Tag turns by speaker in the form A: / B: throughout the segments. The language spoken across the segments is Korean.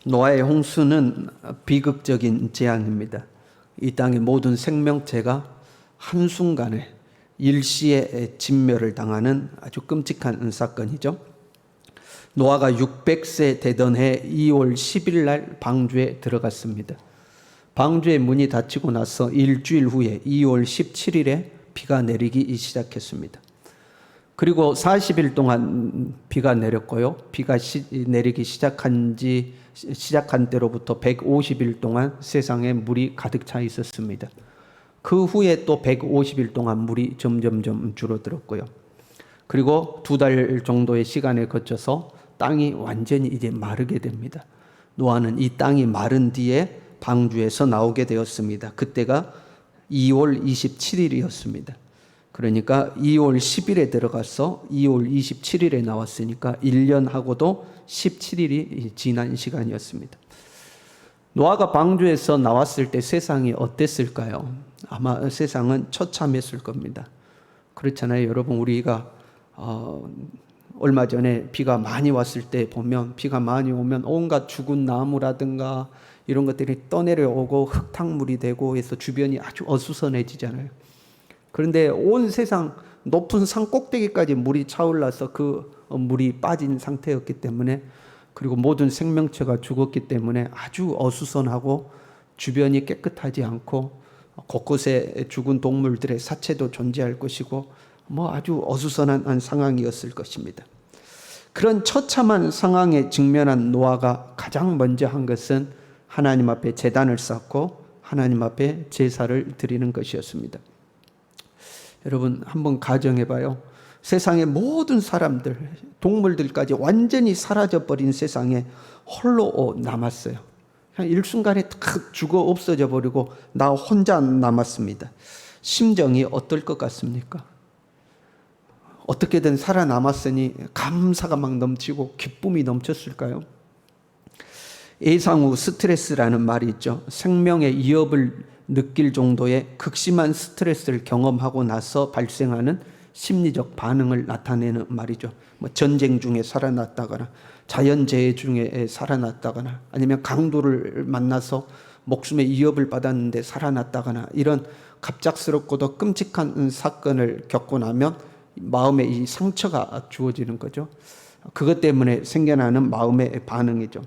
A: 노아의 홍수는 비극적인 재앙입니다. 이 땅의 모든 생명체가 한순간에 일시에 진멸을 당하는 아주 끔찍한 사건이죠. 노아가 600세 되던 해 2월 10일 날 방주에 들어갔습니다. 방주의 문이 닫히고 나서 일주일 후에 2월 17일에 비가 내리기 시작했습니다. 그리고 40일 동안 비가 내렸고요. 비가 내리기 시작한 때로부터 150일 동안 세상에 물이 가득 차 있었습니다. 그 후에 또 150일 동안 물이 점점점 줄어들었고요. 그리고 2달 정도의 시간에 거쳐서 땅이 완전히 이제 마르게 됩니다. 노아는 이 땅이 마른 뒤에 방주에서 나오게 되었습니다. 그때가 2월 27일이었습니다. 그러니까 2월 10일에 들어가서 2월 27일에 나왔으니까 1년하고도 17일이 지난 시간이었습니다. 노아가 방주에서 나왔을 때 세상이 어땠을까요? 아마 세상은 처참했을 겁니다. 그렇잖아요. 여러분, 우리가 얼마 전에 비가 많이 왔을 때 보면, 비가 많이 오면 온갖 죽은 나무라든가 이런 것들이 떠내려오고 흙탕물이 되고 해서 주변이 아주 어수선해지잖아요. 그런데 온 세상 높은 산 꼭대기까지 물이 차올라서 그 물이 빠진 상태였기 때문에, 그리고 모든 생명체가 죽었기 때문에 아주 어수선하고 주변이 깨끗하지 않고 곳곳에 죽은 동물들의 사체도 존재할 것이고 아주 어수선한 상황이었을 것입니다. 그런 처참한 상황에 직면한 노아가 가장 먼저 한 것은 하나님 앞에 제단을 쌓고 하나님 앞에 제사를 드리는 것이었습니다. 여러분, 한번 가정해봐요. 세상의 모든 사람들, 동물들까지 완전히 사라져버린 세상에 홀로 남았어요. 그냥 일순간에 탁 죽어 없어져 버리고 나 혼자 남았습니다. 심정이 어떨 것 같습니까? 어떻게든 살아남았으니 감사가 막 넘치고 기쁨이 넘쳤을까요? 예상 후 스트레스라는 말이 있죠. 생명의 위협을 느낄 정도의 극심한 스트레스를 경험하고 나서 발생하는 심리적 반응을 나타내는 말이죠. 전쟁 중에 살아났다거나 자연재해 중에 살아났다거나 아니면 강도를 만나서 목숨의 위협을 받았는데 살아났다거나 이런 갑작스럽고도 끔찍한 사건을 겪고 나면 마음에 이 상처가 주어지는 거죠. 그것 때문에 생겨나는 마음의 반응이죠.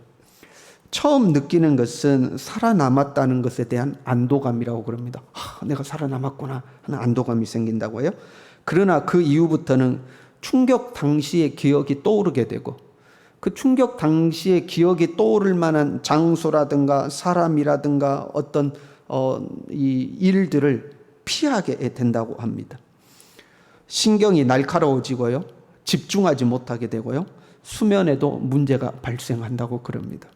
A: 처음 느끼는 것은 살아남았다는 것에 대한 안도감이라고 그럽니다. 내가 살아남았구나 하는 안도감이 생긴다고 해요. 그러나 그 이후부터는 충격 당시의 기억이 떠오르게 되고, 그 충격 당시의 기억이 떠오를 만한 장소라든가 사람이라든가 어떤 이 일들을 피하게 된다고 합니다. 신경이 날카로워지고요, 집중하지 못하게 되고요, 수면에도 문제가 발생한다고 그럽니다.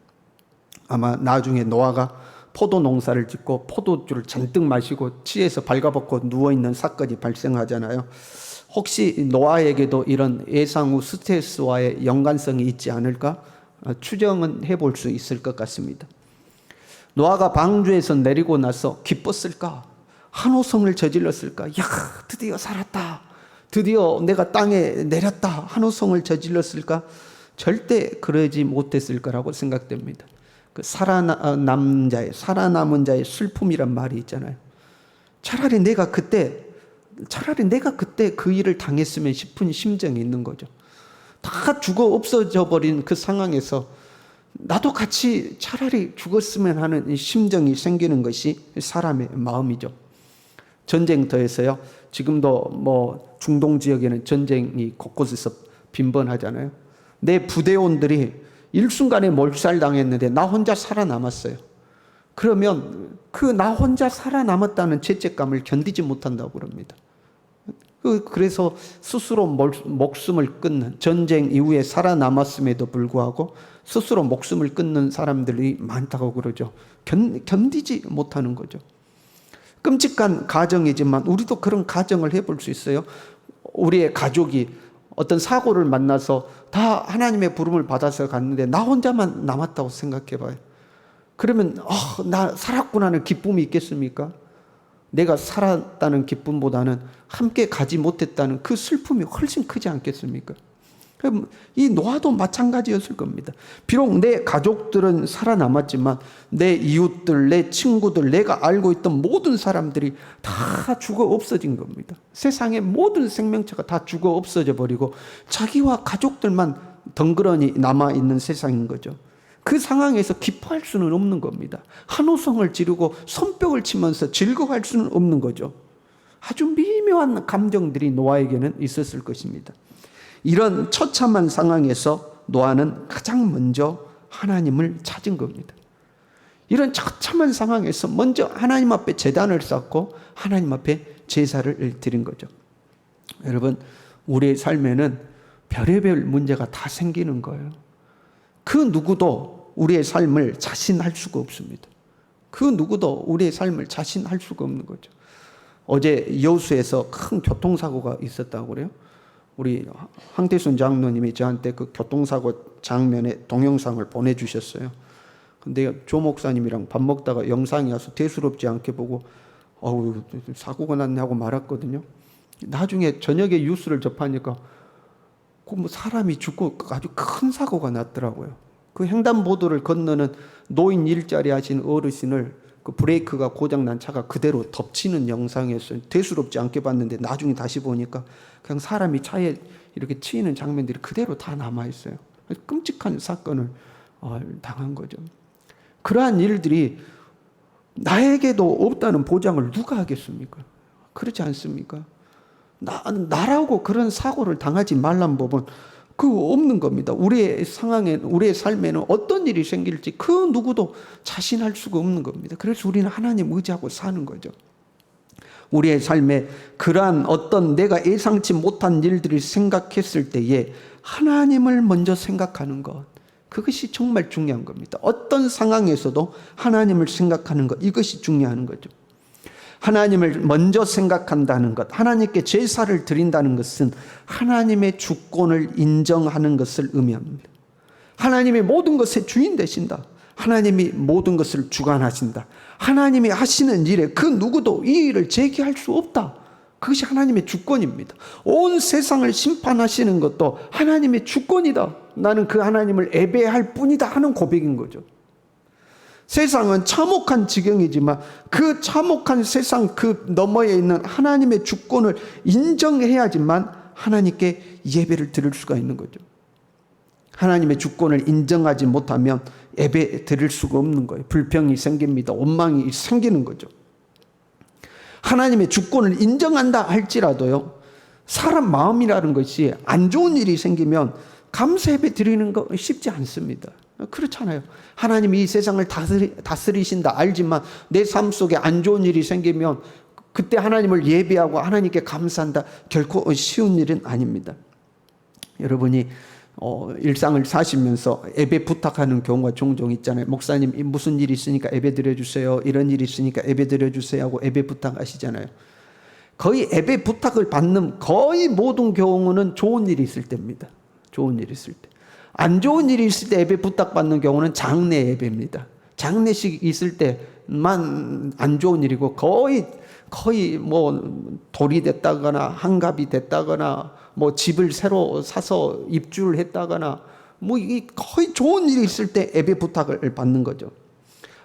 A: 아마 나중에 노아가 포도 농사를 짓고 포도주를 잔뜩 마시고 취해서 발가벗고 누워있는 사건이 발생하잖아요. 혹시 노아에게도 이런 예상 후 스트레스와의 연관성이 있지 않을까 추정은 해볼 수 있을 것 같습니다. 노아가 방주에서 내리고 나서 기뻤을까? 한호성을 저질렀을까? 야, 드디어 살았다. 드디어 내가 땅에 내렸다. 한호성을 저질렀을까? 절대 그러지 못했을 거라고 생각됩니다. 그 살아남은 자의 슬픔이란 말이 있잖아요. 차라리 내가 그때 그 일을 당했으면 싶은 심정이 있는 거죠. 다 죽어 없어져 버린 그 상황에서 나도 같이 차라리 죽었으면 하는 심정이 생기는 것이 사람의 마음이죠. 전쟁터에서요, 지금도 중동 지역에는 전쟁이 곳곳에서 빈번하잖아요. 내 부대원들이 일순간에 몰살당했는데 나 혼자 살아남았어요. 그러면 그 나 혼자 살아남았다는 죄책감을 견디지 못한다고 그럽니다. 그래서 스스로 목숨을 끊는, 전쟁 이후에 살아남았음에도 불구하고 스스로 목숨을 끊는 사람들이 많다고 그러죠. 견디지 못하는 거죠. 끔찍한 가정이지만 우리도 그런 가정을 해볼 수 있어요. 우리의 가족이 어떤 사고를 만나서 다 하나님의 부름을 받아서 갔는데 나 혼자만 남았다고 생각해 봐요. 그러면 나 살았구나는 기쁨이 있겠습니까? 내가 살았다는 기쁨보다는 함께 가지 못했다는 그 슬픔이 훨씬 크지 않겠습니까? 그럼 이 노아도 마찬가지였을 겁니다. 비록 내 가족들은 살아남았지만 내 이웃들, 내 친구들, 내가 알고 있던 모든 사람들이 다 죽어 없어진 겁니다. 세상의 모든 생명체가 다 죽어 없어져 버리고 자기와 가족들만 덩그러니 남아있는 세상인 거죠. 그 상황에서 기뻐할 수는 없는 겁니다. 한호성을 지르고 손뼉을 치면서 즐거워할 수는 없는 거죠. 아주 미묘한 감정들이 노아에게는 있었을 것입니다. 이런 처참한 상황에서 노아는 가장 먼저 하나님을 찾은 겁니다. 이런 처참한 상황에서 먼저 하나님 앞에 제단을 쌓고 하나님 앞에 제사를 드린 거죠. 여러분, 우리의 삶에는 별의별 문제가 다 생기는 거예요. 그 누구도 우리의 삶을 자신할 수가 없습니다. 그 누구도 우리의 삶을 자신할 수가 없는 거죠. 어제 여수에서 큰 교통사고가 있었다고 그래요. 우리 황태순 장로님이 저한테 그 교통사고 장면의 동영상을 보내주셨어요. 근데 조 목사님이랑 밥 먹다가 영상이 와서 대수롭지 않게 보고 사고가 났네 하고 말았거든요. 나중에 저녁에 뉴스를 접하니까 뭐 사람이 죽고 아주 큰 사고가 났더라고요. 그 횡단보도를 건너는 노인 일자리 하신 어르신을 그 브레이크가 고장난 차가 그대로 덮치는 영상이었어요. 대수롭지 않게 봤는데 나중에 다시 보니까 그냥 사람이 차에 이렇게 치이는 장면들이 그대로 다 남아있어요. 끔찍한 사건을 당한 거죠. 그러한 일들이 나에게도 없다는 보장을 누가 하겠습니까? 그렇지 않습니까? 나라고 그런 사고를 당하지 말란 법은 없는 겁니다. 우리의 상황에, 우리의 삶에는 어떤 일이 생길지 그 누구도 자신할 수가 없는 겁니다. 그래서 우리는 하나님 의지하고 사는 거죠. 우리의 삶에 그러한 어떤 내가 예상치 못한 일들을 생각했을 때에 하나님을 먼저 생각하는 것, 그것이 정말 중요한 겁니다. 어떤 상황에서도 하나님을 생각하는 것, 이것이 중요한 거죠. 하나님을 먼저 생각한다는 것, 하나님께 제사를 드린다는 것은 하나님의 주권을 인정하는 것을 의미합니다. 하나님이 모든 것의 주인 되신다. 하나님이 모든 것을 주관하신다. 하나님이 하시는 일에 그 누구도 이 일을 제기할 수 없다. 그것이 하나님의 주권입니다. 온 세상을 심판하시는 것도 하나님의 주권이다. 나는 그 하나님을 예배할 뿐이다 하는 고백인 거죠. 세상은 참혹한 지경이지만 그 참혹한 세상 그 너머에 있는 하나님의 주권을 인정해야지만 하나님께 예배를 드릴 수가 있는 거죠. 하나님의 주권을 인정하지 못하면 예배 드릴 수가 없는 거예요. 불평이 생깁니다. 원망이 생기는 거죠. 하나님의 주권을 인정한다 할지라도요, 사람 마음이라는 것이 안 좋은 일이 생기면 감사 예배 드리는 거 쉽지 않습니다. 그렇잖아요. 하나님이 이 세상을 다스리신다 알지만 내 삶 속에 안 좋은 일이 생기면 그때 하나님을 예배하고 하나님께 감사한다, 결코 쉬운 일은 아닙니다. 여러분이 일상을 사시면서 예배 부탁하는 경우가 종종 있잖아요. 목사님 무슨 일이 있으니까 예배 드려주세요, 이런 일이 있으니까 예배 드려주세요 하고 예배 부탁하시잖아요. 거의 예배 부탁을 받는 거의 모든 경우는 좋은 일이 있을 때입니다. 좋은 일이 있을 때. 안 좋은 일이 있을 때 예배 부탁받는 경우는 장례 예배입니다. 장례식 있을 때만 안 좋은 일이고 거의 뭐 돌이 됐다거나 한갑이 됐다거나 뭐 집을 새로 사서 입주를 했다거나 뭐 거의 좋은 일이 있을 때 예배 부탁을 받는 거죠.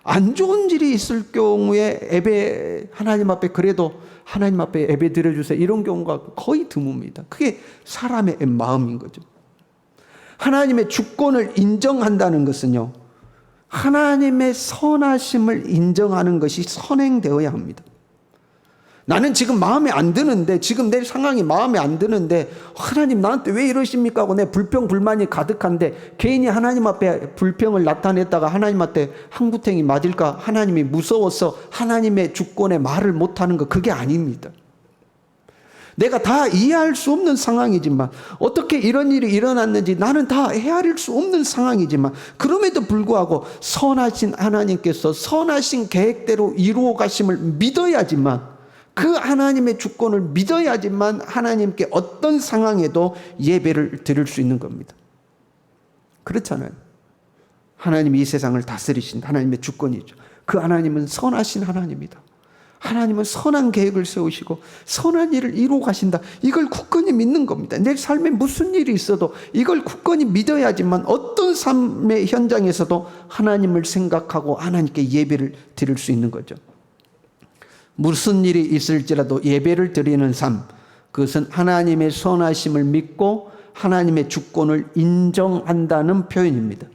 A: 안 좋은 일이 있을 경우에 예배 하나님 앞에 그래도 하나님 앞에 예배 드려주세요 이런 경우가 거의 드뭅니다. 그게 사람의 마음인 거죠. 하나님의 주권을 인정한다는 것은요, 하나님의 선하심을 인정하는 것이 선행되어야 합니다. 나는 지금 마음에 안 드는데, 지금 내 상황이 마음에 안 드는데 하나님 나한테 왜 이러십니까 하고 내 불평 불만이 가득한데 괜히 하나님 앞에 불평을 나타냈다가 하나님한테 한구탱이 맞을까 하나님이 무서워서 하나님의 주권에 말을 못하는 거, 그게 아닙니다. 내가 다 이해할 수 없는 상황이지만, 어떻게 이런 일이 일어났는지 나는 다 헤아릴 수 없는 상황이지만, 그럼에도 불구하고 선하신 하나님께서 선하신 계획대로 이루어 가심을 믿어야지만, 그 하나님의 주권을 믿어야지만 하나님께 어떤 상황에도 예배를 드릴 수 있는 겁니다. 그렇잖아요. 하나님이 이 세상을 다스리신 하나님의 주권이죠. 그 하나님은 선하신 하나님이다. 하나님은 선한 계획을 세우시고 선한 일을 이루어 가신다. 이걸 굳건히 믿는 겁니다. 내 삶에 무슨 일이 있어도 이걸 굳건히 믿어야지만 어떤 삶의 현장에서도 하나님을 생각하고 하나님께 예배를 드릴 수 있는 거죠. 무슨 일이 있을지라도 예배를 드리는 삶, 그것은 하나님의 선하심을 믿고 하나님의 주권을 인정한다는 표현입니다.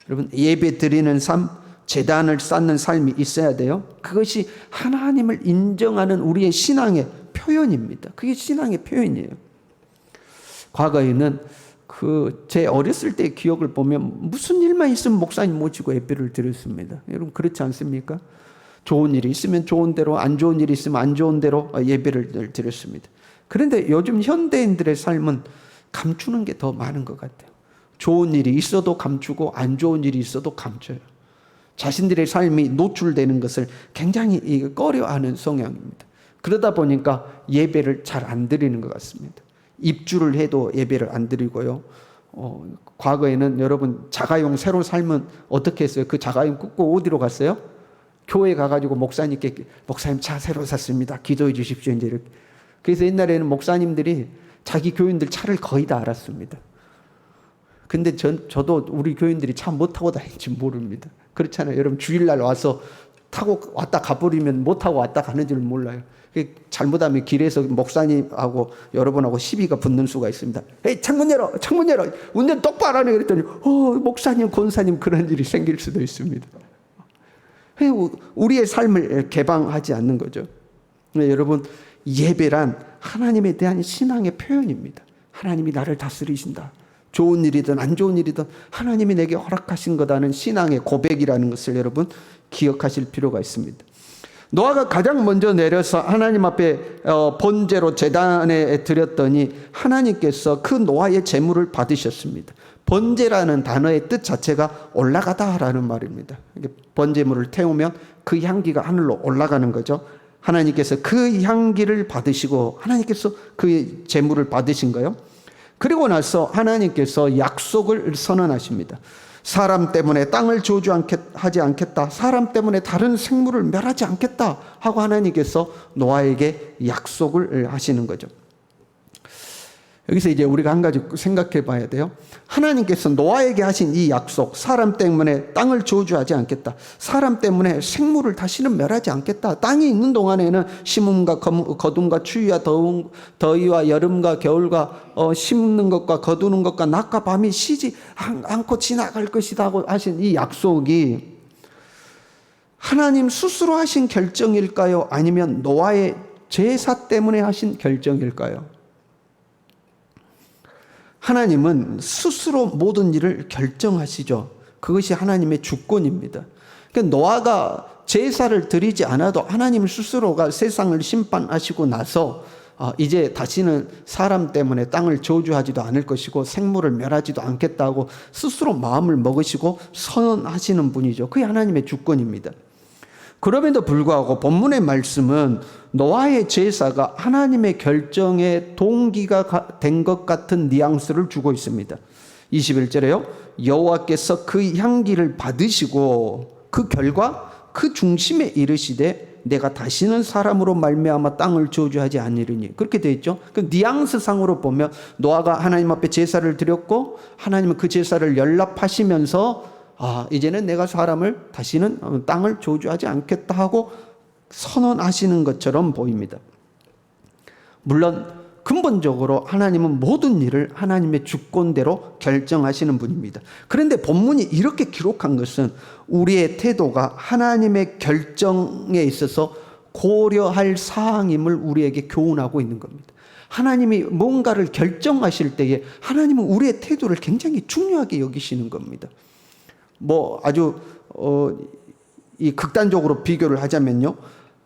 A: 여러분, 예배 드리는 삶, 제단을 쌓는 삶이 있어야 돼요. 그것이 하나님을 인정하는 우리의 신앙의 표현입니다. 그게 신앙의 표현이에요. 과거에는 제 어렸을 때의 기억을 보면 무슨 일만 있으면 목사님 모시고 예배를 드렸습니다. 여러분, 그렇지 않습니까? 좋은 일이 있으면 좋은 대로, 안 좋은 일이 있으면 안 좋은 대로 예배를 드렸습니다. 그런데 요즘 현대인들의 삶은 감추는 게 더 많은 것 같아요. 좋은 일이 있어도 감추고 안 좋은 일이 있어도 감춰요. 자신들의 삶이 노출되는 것을 굉장히 꺼려하는 성향입니다. 그러다 보니까 예배를 잘 안 드리는 것 같습니다. 입주를 해도 예배를 안 드리고요. 과거에는 여러분 자가용 새로 살면 어떻게 했어요? 그 자가용 끊고 어디로 갔어요? 교회 가가지고 목사님께 목사님 차 새로 샀습니다. 기도해 주십시오. 이제 이렇게. 그래서 옛날에는 목사님들이 자기 교인들 차를 거의 다 알았습니다. 근데 저도 우리 교인들이 차 못 타고 다니는지 모릅니다. 그렇잖아요. 여러분 주일날 와서 타고 왔다 가버리면 못 타고 왔다 가는 줄 몰라요. 잘못하면 길에서 목사님하고 여러분하고 시비가 붙는 수가 있습니다. 에이, 창문 열어, 창문 열어, 운전 똑바로 하네 그랬더니 목사님, 권사님 그런 일이 생길 수도 있습니다. 우리의 삶을 개방하지 않는 거죠. 여러분, 예배란 하나님에 대한 신앙의 표현입니다. 하나님이 나를 다스리신다. 좋은 일이든 안 좋은 일이든 하나님이 내게 허락하신 거다는 신앙의 고백이라는 것을 여러분 기억하실 필요가 있습니다. 노아가 가장 먼저 내려서 하나님 앞에 번제로 제단에 드렸더니 하나님께서 그 노아의 제물을 받으셨습니다. 번제라는 단어의 뜻 자체가 올라가다라는 말입니다. 번제물을 태우면 그 향기가 하늘로 올라가는 거죠. 하나님께서 그 향기를 받으시고 하나님께서 그 제물을 받으신 거예요. 그리고 나서 하나님께서 약속을 선언하십니다. 사람 때문에 땅을 저주하지 않겠다. 사람 때문에 다른 생물을 멸하지 않겠다 하고 하나님께서 노아에게 약속을 하시는 거죠. 여기서 이제 우리가 한 가지 생각해 봐야 돼요. 하나님께서 노아에게 하신 이 약속, 사람 때문에 땅을 저주하지 않겠다. 사람 때문에 생물을 다시는 멸하지 않겠다. 땅이 있는 동안에는 심음과 거둠과 추위와 더위와 여름과 겨울과 심는 것과 거두는 것과 낮과 밤이 쉬지 않고 지나갈 것이다 하고 하신 이 약속이 하나님 스스로 하신 결정일까요? 아니면 노아의 제사 때문에 하신 결정일까요? 하나님은 스스로 모든 일을 결정하시죠. 그것이 하나님의 주권입니다. 그러니까 노아가 제사를 드리지 않아도 하나님 스스로가 세상을 심판하시고 나서 이제 다시는 사람 때문에 땅을 저주하지도 않을 것이고 생물을 멸하지도 않겠다고 스스로 마음을 먹으시고 선언하시는 분이죠. 그게 하나님의 주권입니다. 그럼에도 불구하고 본문의 말씀은 노아의 제사가 하나님의 결정의 동기가 된 것 같은 뉘앙스를 주고 있습니다. 21절에요. 여호와께서 그 향기를 받으시고 그 결과 그 중심에 이르시되 내가 다시는 사람으로 말미암아 땅을 저주하지 아니하리니. 그렇게 되어 있죠. 그 뉘앙스 상으로 보면 노아가 하나님 앞에 제사를 드렸고 하나님은 그 제사를 연락하시면서 이제는 내가 사람을 다시는 땅을 저주하지 않겠다 하고 선언하시는 것처럼 보입니다. 물론 근본적으로 하나님은 모든 일을 하나님의 주권대로 결정하시는 분입니다. 그런데 본문이 이렇게 기록한 것은 우리의 태도가 하나님의 결정에 있어서 고려할 사항임을 우리에게 교훈하고 있는 겁니다. 하나님이 뭔가를 결정하실 때에 하나님은 우리의 태도를 굉장히 중요하게 여기시는 겁니다. 아주 이 극단적으로 비교를 하자면요,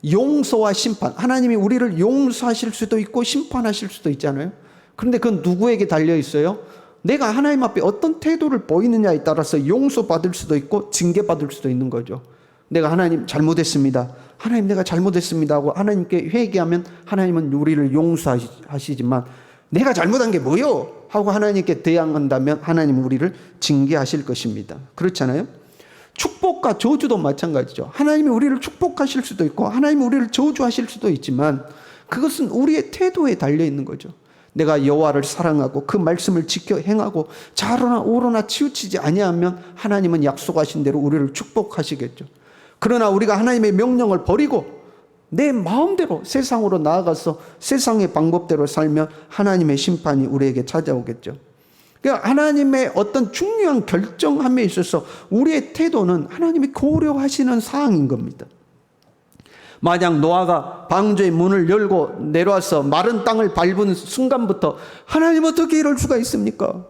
A: 용서와 심판, 하나님이 우리를 용서하실 수도 있고 심판하실 수도 있잖아요. 그런데 그건 누구에게 달려 있어요? 내가 하나님 앞에 어떤 태도를 보이느냐에 따라서 용서받을 수도 있고 징계받을 수도 있는 거죠. 내가 하나님 잘못했습니다, 하나님 내가 잘못했습니다 하고 하나님께 회개하면 하나님은 우리를 용서하시지만 내가 잘못한 게 뭐요? 하고 하나님께 대항한다면 하나님은 우리를 징계하실 것입니다. 그렇잖아요. 축복과 저주도 마찬가지죠. 하나님이 우리를 축복하실 수도 있고 하나님이 우리를 저주하실 수도 있지만 그것은 우리의 태도에 달려 있는 거죠. 내가 여호와를 사랑하고 그 말씀을 지켜 행하고 좌로나 우로나 치우치지 아니하면 하나님은 약속하신 대로 우리를 축복하시겠죠. 그러나 우리가 하나님의 명령을 버리고 내 마음대로 세상으로 나아가서 세상의 방법대로 살면 하나님의 심판이 우리에게 찾아오겠죠. 그러니까 하나님의 어떤 중요한 결정함에 있어서 우리의 태도는 하나님이 고려하시는 사항인 겁니다. 만약 노아가 방주의 문을 열고 내려와서 마른 땅을 밟은 순간부터 하나님 어떻게 이럴 수가 있습니까?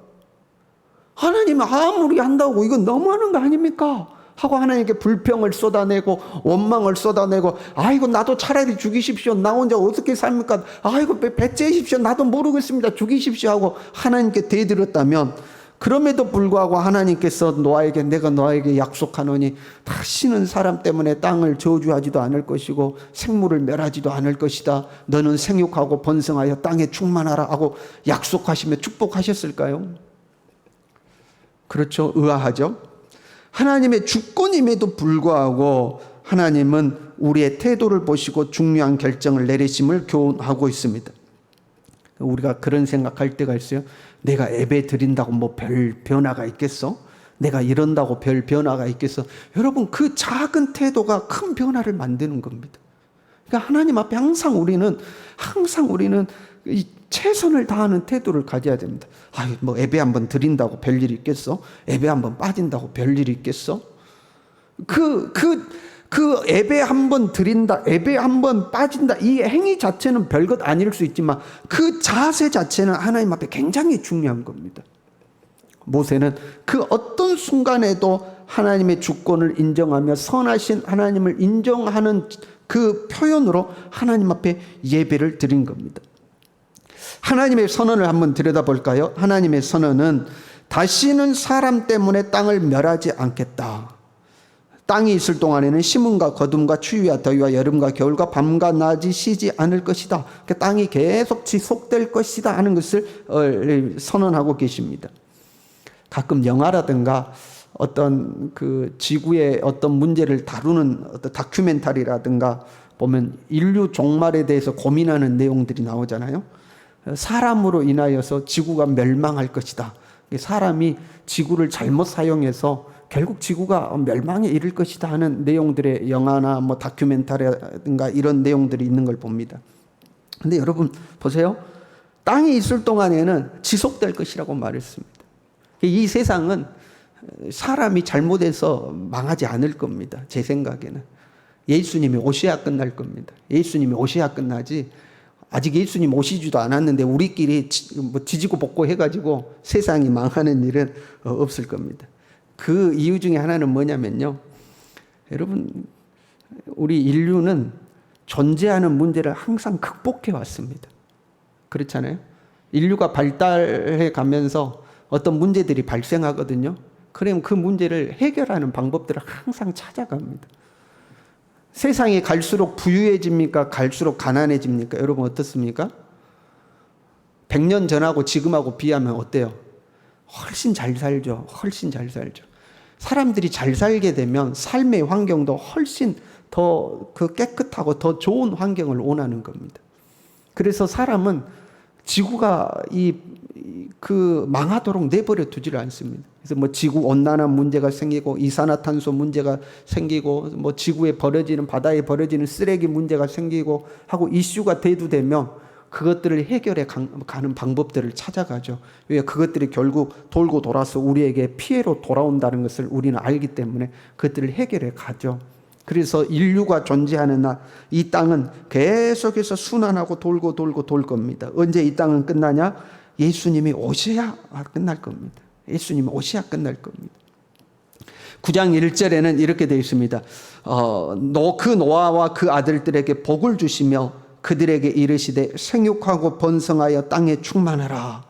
A: 하나님 아무리 한다고 이건 너무하는 거 아닙니까? 하고 하나님께 불평을 쏟아내고 원망을 쏟아내고 아이고 나도 차라리 죽이십시오. 나 혼자 어떻게 삽니까? 아이고 배째십시오. 나도 모르겠습니다. 죽이십시오 하고 하나님께 대들었다면 그럼에도 불구하고 하나님께서 노아에게 내가 너에게 약속하노니 다시는 사람 때문에 땅을 저주하지도 않을 것이고 생물을 멸하지도 않을 것이다. 너는 생육하고 번성하여 땅에 충만하라 하고 약속하시며 축복하셨을까요? 그렇죠. 의아하죠. 하나님의 주권임에도 불구하고 하나님은 우리의 태도를 보시고 중요한 결정을 내리심을 교훈하고 있습니다. 우리가 그런 생각할 때가 있어요. 내가 예배 드린다고 뭐 별 변화가 있겠어? 내가 이런다고 별 변화가 있겠어? 여러분 그 작은 태도가 큰 변화를 만드는 겁니다. 그러니까 하나님 앞에 항상 우리는 이 최선을 다하는 태도를 가져야 됩니다. 뭐 예배 한번 드린다고 별일이 있겠어? 예배 한번 빠진다고 별일이 있겠어? 그 예배 한번 드린다, 예배 한번 빠진다, 이 행위 자체는 별것 아닐 수 있지만 그 자세 자체는 하나님 앞에 굉장히 중요한 겁니다. 모세는 그 어떤 순간에도 하나님의 주권을 인정하며 선하신 하나님을 인정하는 그 표현으로 하나님 앞에 예배를 드린 겁니다. 하나님의 선언을 한번 들여다볼까요? 하나님의 선언은 다시는 사람 때문에 땅을 멸하지 않겠다. 땅이 있을 동안에는 심음과 거둠과 추위와 더위와 여름과 겨울과 밤과 낮이 쉬지 않을 것이다. 그러니까 땅이 계속 지속될 것이다 하는 것을 선언하고 계십니다. 가끔 영화라든가 어떤 그 지구의 어떤 문제를 다루는 어떤 다큐멘터리라든가 보면 인류 종말에 대해서 고민하는 내용들이 나오잖아요. 사람으로 인하여서 지구가 멸망할 것이다. 사람이 지구를 잘못 사용해서 결국 지구가 멸망에 이를 것이다 하는 내용들의 영화나 뭐 다큐멘터리라든가 이런 내용들이 있는 걸 봅니다. 근데 여러분 보세요. 땅이 있을 동안에는 지속될 것이라고 말했습니다. 이 세상은 사람이 잘못해서 망하지 않을 겁니다. 제 생각에는. 예수님이 오셔야 끝날 겁니다. 예수님이 오셔야 끝나지 아직 예수님 오시지도 않았는데 우리끼리 지지고 볶고 해가지고 세상이 망하는 일은 없을 겁니다. 그 이유 중에 하나는 뭐냐면요. 여러분 우리 인류는 존재하는 문제를 항상 극복해 왔습니다. 그렇잖아요. 인류가 발달해 가면서 어떤 문제들이 발생하거든요. 그러면 그 문제를 해결하는 방법들을 항상 찾아갑니다. 세상이 갈수록 부유해집니까? 갈수록 가난해집니까? 여러분 어떻습니까? 100년 전하고 지금하고 비하면 어때요? 훨씬 잘 살죠. 훨씬 잘 살죠. 사람들이 잘 살게 되면 삶의 환경도 훨씬 더 깨끗하고 더 좋은 환경을 원하는 겁니다. 그래서 사람은 지구가 망하도록 내버려 두지를 않습니다. 그래서 뭐 지구 온난화 문제가 생기고 이산화탄소 문제가 생기고 뭐 지구에 버려지는 바다에 버려지는 쓰레기 문제가 생기고 하고 이슈가 대두되면 그것들을 해결해 가는 방법들을 찾아가죠. 왜? 그것들이 결국 돌고 돌아서 우리에게 피해로 돌아온다는 것을 우리는 알기 때문에 그것들을 해결해 가죠. 그래서 인류가 존재하는 날 이 땅은 계속해서 순환하고 돌고 돌 겁니다. 언제 이 땅은 끝나냐? 예수님이 오셔야 끝날 겁니다. 예수님이 오셔야 끝날 겁니다. 9장 1절에는 이렇게 되어 있습니다. 그 노아와 그 아들들에게 복을 주시며 그들에게 이르시되 생육하고 번성하여 땅에 충만하라.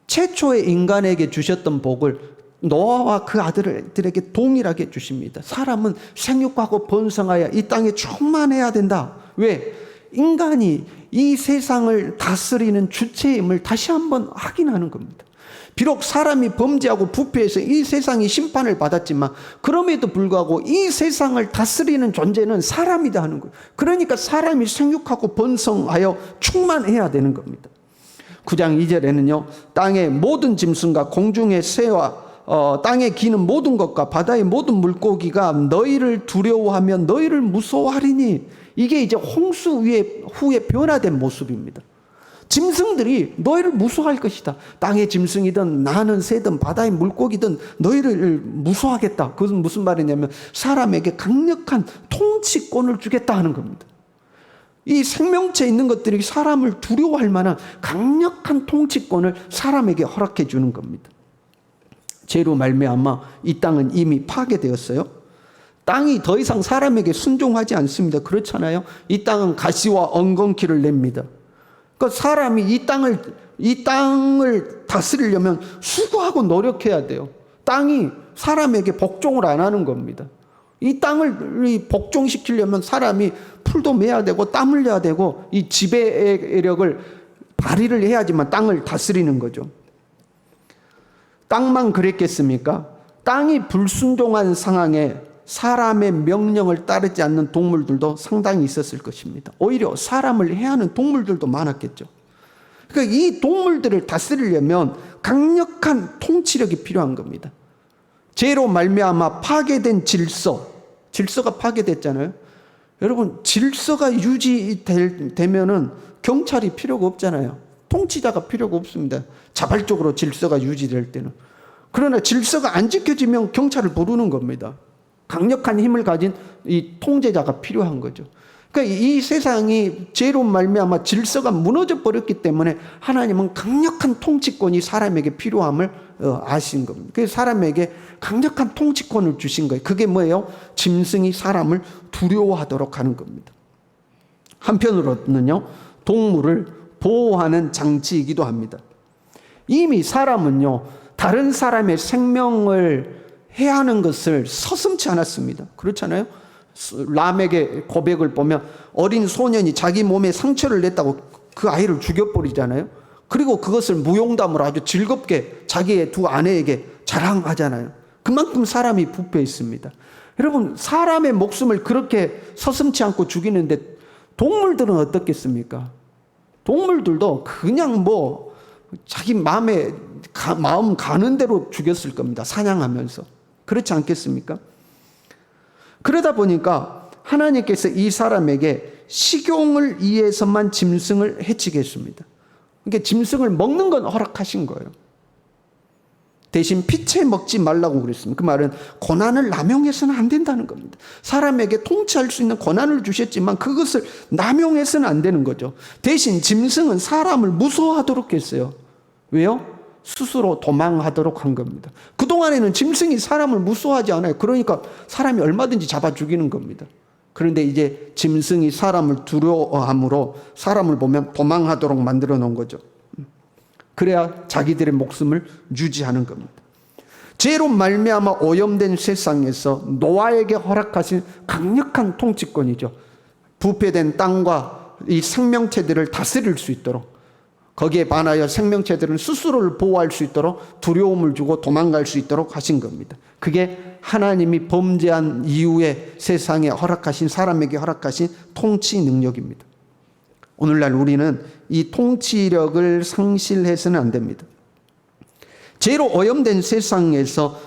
A: 최초의 인간에게 주셨던 복을 노아와 그 아들들에게 동일하게 주십니다. 사람은 생육하고 번성하여 이 땅에 충만해야 된다. 왜? 인간이 이 세상을 다스리는 주체임을 다시 한번 확인하는 겁니다. 비록 사람이 범죄하고 부패해서 이 세상이 심판을 받았지만 그럼에도 불구하고 이 세상을 다스리는 존재는 사람이다 하는 거예요. 그러니까 사람이 생육하고 번성하여 충만해야 되는 겁니다. 9장 2절에는요. 땅의 모든 짐승과 공중의 새와 땅에 기는 모든 것과 바다의 모든 물고기가 너희를 두려워하며 너희를 무서워하리니, 이게 이제 홍수 후에 변화된 모습입니다. 짐승들이 너희를 무서워할 것이다. 땅의 짐승이든 나는 새든 바다의 물고기든 너희를 무서워하겠다. 그것은 무슨 말이냐면 사람에게 강력한 통치권을 주겠다 하는 겁니다. 이 생명체 있는 것들이 사람을 두려워할 만한 강력한 통치권을 사람에게 허락해 주는 겁니다. 죄로 말미암아 이 땅은 이미 파괴되었어요. 땅이 더 이상 사람에게 순종하지 않습니다. 그렇잖아요. 이 땅은 가시와 엉겅퀴를 냅니다. 그러니까 사람이 이 땅을 다스리려면 수고하고 노력해야 돼요. 땅이 사람에게 복종을 안 하는 겁니다. 이 땅을 복종시키려면 사람이 풀도 매야 되고 땀 흘려야 되고 이 지배력을 발휘를 해야지만 땅을 다스리는 거죠. 땅만 그랬겠습니까? 땅이 불순종한 상황에 사람의 명령을 따르지 않는 동물들도 상당히 있었을 것입니다. 오히려 사람을 해하는 동물들도 많았겠죠. 그러니까 이 동물들을 다스리려면 강력한 통치력이 필요한 겁니다. 죄로 말미암아 파괴된 질서가 파괴됐잖아요. 여러분, 질서가 유지되면은 경찰이 필요가 없잖아요. 통치자가 필요가 없습니다. 자발적으로 질서가 유지될 때는. 그러나 질서가 안 지켜지면 경찰을 부르는 겁니다. 강력한 힘을 가진 이 통제자가 필요한 거죠. 그러니까 이 세상이 죄로 말미암아 질서가 무너져 버렸기 때문에 하나님은 강력한 통치권이 사람에게 필요함을 아신 겁니다. 그래서 사람에게 강력한 통치권을 주신 거예요. 그게 뭐예요? 짐승이 사람을 두려워하도록 하는 겁니다. 한편으로는요, 동물을 보호하는 장치이기도 합니다. 이미 사람은요, 다른 사람의 생명을 해하는 것을 서슴지 않았습니다. 그렇잖아요. 람에게 고백을 보면 어린 소년이 자기 몸에 상처를 냈다고 그 아이를 죽여버리잖아요. 그리고 그것을 무용담으로 아주 즐겁게 자기의 두 아내에게 자랑하잖아요. 그만큼 사람이 부패했습니다. 여러분, 사람의 목숨을 그렇게 서슴지 않고 죽이는데 동물들은 어떻겠습니까? 동물들도 그냥 자기 마음 가는 대로 죽였을 겁니다. 사냥하면서. 그렇지 않겠습니까? 그러다 보니까 하나님께서 이 사람에게 식용을 위해서만 짐승을 해치게 했습니다. 그러니까 짐승을 먹는 건 허락하신 거예요. 대신 피채 먹지 말라고 그랬습니다. 그 말은 고난을 남용해서는 안 된다는 겁니다. 사람에게 통치할 수 있는 고난을 주셨지만 그것을 남용해서는 안 되는 거죠. 대신 짐승은 사람을 무서워하도록 했어요. 왜요? 스스로 도망하도록 한 겁니다. 그동안에는 짐승이 사람을 무서워하지 않아요. 그러니까 사람이 얼마든지 잡아 죽이는 겁니다. 그런데 이제 짐승이 사람을 두려워함으로 사람을 보면 도망하도록 만들어 놓은 거죠. 그래야 자기들의 목숨을 유지하는 겁니다. 죄로 말미암아 오염된 세상에서 노아에게 허락하신 강력한 통치권이죠. 부패된 땅과 이 생명체들을 다스릴 수 있도록, 거기에 반하여 생명체들은 스스로를 보호할 수 있도록 두려움을 주고 도망갈 수 있도록 하신 겁니다. 그게 하나님이 범죄한 이후에 세상에 허락하신, 사람에게 허락하신 통치 능력입니다. 오늘날 우리는 이 통치력을 상실해서는 안 됩니다. 죄로 오염된 세상에서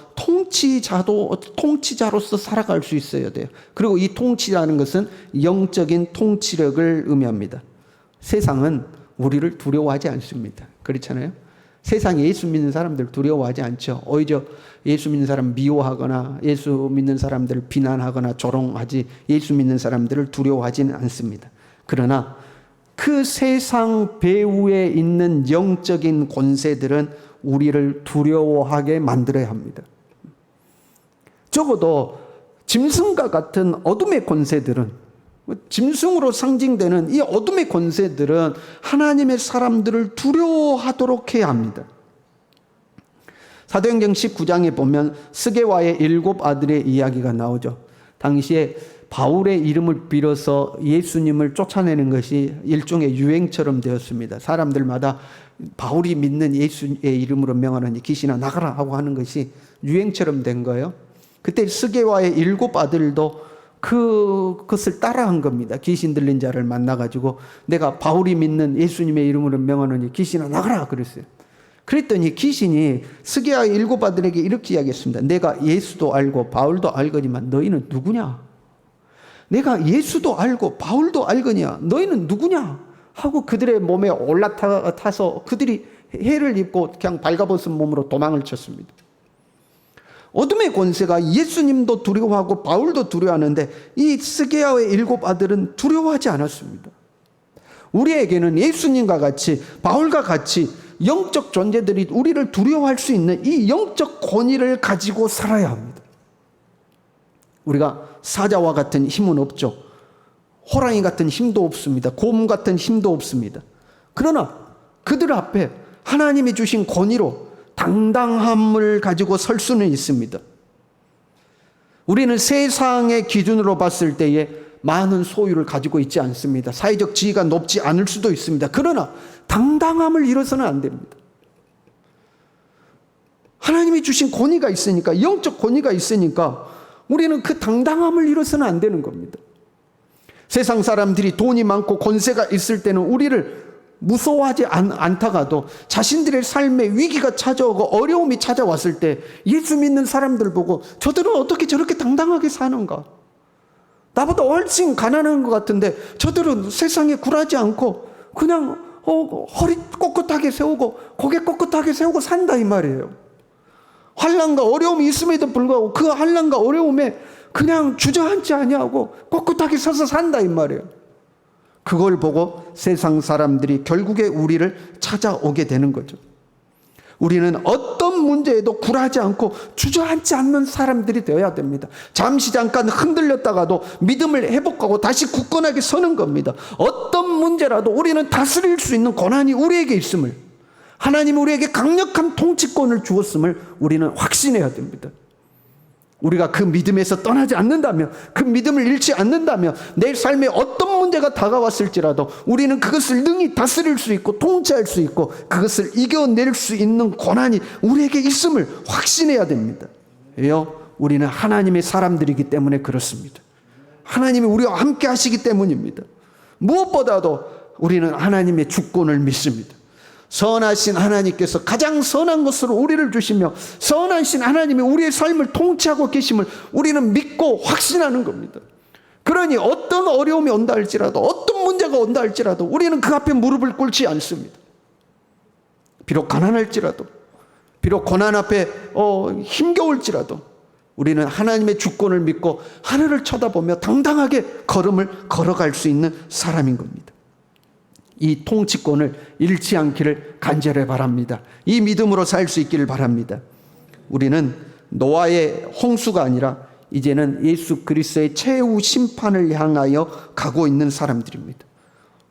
A: 통치자로서 살아갈 수 있어야 돼요. 그리고 이 통치라는 것은 영적인 통치력을 의미합니다. 세상은 우리를 두려워하지 않습니다. 그렇잖아요. 세상에 예수 믿는 사람들 두려워하지 않죠. 오히려 예수 믿는 사람 미워하거나 예수 믿는 사람들을 비난하거나 조롱하지, 예수 믿는 사람들을 두려워하지는 않습니다. 그러나 그 세상 배후에 있는 영적인 권세들은 우리를 두려워하게 만들어야 합니다. 적어도 짐승과 같은 어둠의 권세들은, 짐승으로 상징되는 이 어둠의 권세들은 하나님의 사람들을 두려워하도록 해야 합니다. 사도행전 19장에 보면 스게와의 7 아들의 이야기가 나오죠. 당시에 바울의 이름을 빌어서 예수님을 쫓아내는 것이 일종의 유행처럼 되었습니다. 사람들마다 바울이 믿는 예수의 이름으로 명하노니 귀신아 나가라 하고 하는 것이 유행처럼 된 거예요. 그때 스게와의 7 아들도 그것을 따라한 겁니다. 귀신 들린 자를 만나가지고 내가 바울이 믿는 예수님의 이름으로 명하노니 귀신아 나가라 그랬어요. 그랬더니 귀신이 스게와의 7 아들에게 이렇게 이야기했습니다. 내가 예수도 알고 바울도 알거니만 너희는 누구냐? 내가 예수도 알고 바울도 알거니와 너희는 누구냐? 하고 그들의 몸에 올라타서 그들이 해를 입고 그냥 발가벗은 몸으로 도망을 쳤습니다. 어둠의 권세가 예수님도 두려워하고 바울도 두려워하는데 이 스게야의 7 아들은 두려워하지 않았습니다. 우리에게는 예수님과 같이 바울과 같이 영적 존재들이 우리를 두려워할 수 있는 이 영적 권위를 가지고 살아야 합니다. 우리가 사자와 같은 힘은 없죠. 호랑이 같은 힘도 없습니다. 곰 같은 힘도 없습니다. 그러나 그들 앞에 하나님이 주신 권위로 당당함을 가지고 설 수는 있습니다. 우리는 세상의 기준으로 봤을 때에 많은 소유를 가지고 있지 않습니다. 사회적 지위가 높지 않을 수도 있습니다. 그러나 당당함을 잃어서는 안 됩니다. 하나님이 주신 권위가 있으니까, 영적 권위가 있으니까 우리는 그 당당함을 잃어서는 안 되는 겁니다. 세상 사람들이 돈이 많고 권세가 있을 때는 우리를 무서워하지 않다가도 자신들의 삶에 위기가 찾아오고 어려움이 찾아왔을 때 예수 믿는 사람들 보고 저들은 어떻게 저렇게 당당하게 사는가? 나보다 훨씬 가난한 것 같은데 저들은 세상에 굴하지 않고 그냥 허리 꼿꼿하게 세우고 고개 꼿꼿하게 세우고 산다 이 말이에요. 환난과 어려움이 있음에도 불구하고 그 환난과 어려움에 그냥 주저앉지 아니하고 꼿꼿하게 서서 산다 이 말이에요. 그걸 보고 세상 사람들이 결국에 우리를 찾아오게 되는 거죠. 우리는 어떤 문제에도 굴하지 않고 주저앉지 않는 사람들이 되어야 됩니다. 잠시 잠깐 흔들렸다가도 믿음을 회복하고 다시 굳건하게 서는 겁니다. 어떤 문제라도 우리는 다스릴 수 있는 권한이 우리에게 있음을, 하나님이 우리에게 강력한 통치권을 주었음을 우리는 확신해야 됩니다. 우리가 그 믿음에서 떠나지 않는다면, 그 믿음을 잃지 않는다면 내 삶에 어떤 문제가 다가왔을지라도 우리는 그것을 능히 다스릴 수 있고 통치할 수 있고 그것을 이겨낼 수 있는 권한이 우리에게 있음을 확신해야 됩니다. 왜요? 우리는 하나님의 사람들이기 때문에 그렇습니다. 하나님이 우리와 함께 하시기 때문입니다. 무엇보다도 우리는 하나님의 주권을 믿습니다. 선하신 하나님께서 가장 선한 것으로 우리를 주시며 선하신 하나님이 우리의 삶을 통치하고 계심을 우리는 믿고 확신하는 겁니다. 그러니 어떤 어려움이 온다 할지라도 어떤 문제가 온다 할지라도 우리는 그 앞에 무릎을 꿇지 않습니다. 비록 가난할지라도 비록 고난 앞에 힘겨울지라도 우리는 하나님의 주권을 믿고 하늘을 쳐다보며 당당하게 걸음을 걸어갈 수 있는 사람인 겁니다. 이 통치권을 잃지 않기를 간절히 바랍니다. 이 믿음으로 살 수 있기를 바랍니다. 우리는 노아의 홍수가 아니라 이제는 예수 그리스도의 최후 심판을 향하여 가고 있는 사람들입니다.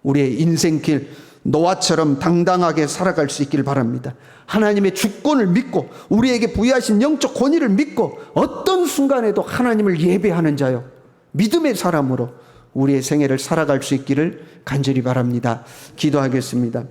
A: 우리의 인생길 노아처럼 당당하게 살아갈 수 있기를 바랍니다. 하나님의 주권을 믿고 우리에게 부여하신 영적 권위를 믿고 어떤 순간에도 하나님을 예배하는 자요, 믿음의 사람으로 우리의 생애를 살아갈 수 있기를 간절히 바랍니다. 기도하겠습니다.